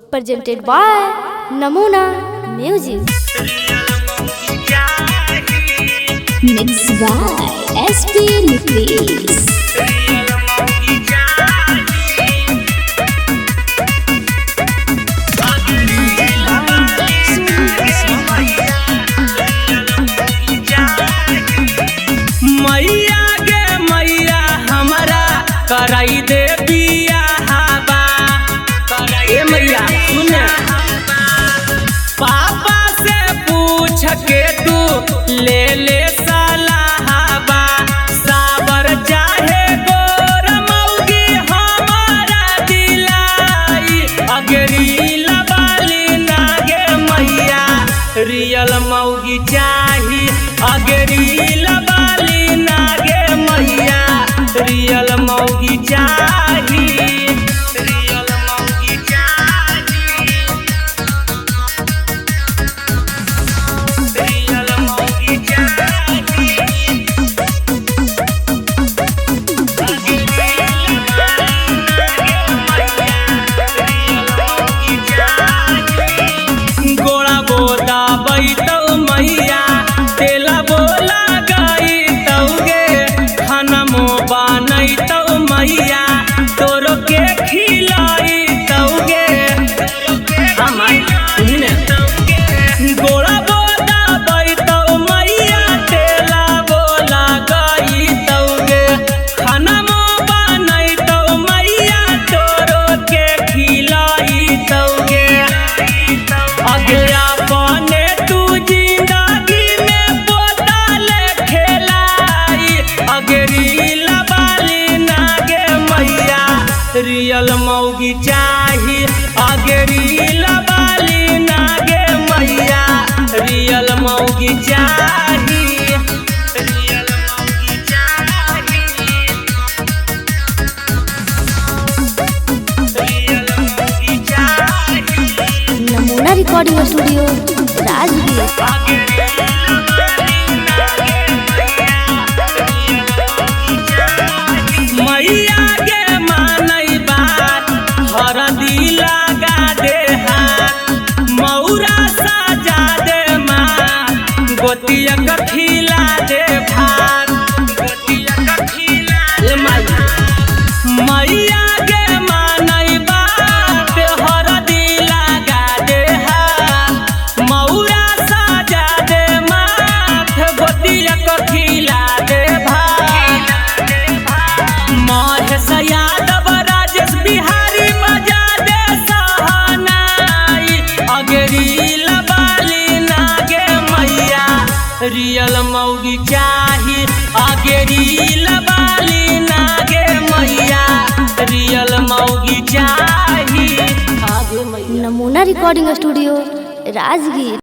presented by Namuna Music. Mixed by SP Lucas. मैया गे मैया हमारा कराई दे बिया हवा ए मैया सुन पापा से पूछ के तू ले ले सलाहबा साबर चाहे गोर मौगी हमारा दिलाई अगरी लबाली नागे मैया रियल मौगी चाही अगरी लबाली नागे मैया रियल मौगी चाही रियल मौगी चाही रियल मौगी चाही गोड़ा बोदा बैतौ मैया तेला बोला गई तौगे खाना मो बनैतौ मैया तोरो के खिलाई तौगे गोड़ा बोदा बैतौ मैया तेला बोला गई तौगे खाना मो बनैतौ मैया तोरो के खिलाई तौगे अगे अपने तू जिंदगी में बोतल खेलाई अगरी लबाली नागे मैया रियल मौगी चाही अगरी लबाली नागे मैया रियल मौगी चाही रियल मौगी चाही रियल मौगी चाही Namuna Recording Studio, Rajgir. मैया के मानई बात हर दिला गा दे हाथ मौरा सजा दे माँ गोतिया कखिला दे भात गोतिया कखिला दे मैया के मानई बात हर दिला गा दे हाथ मौरा सजा दे माथ गोतिया कखिला दे भात महेश यादव राजेश बिहारी बजा दे सहनाई अगरी लबाली नागे मैया रियल मौगी चाही अगरी लबाली नागे मैया रियल मौगी चाही आगे मैया Namuna Recording Studio, Rajgir.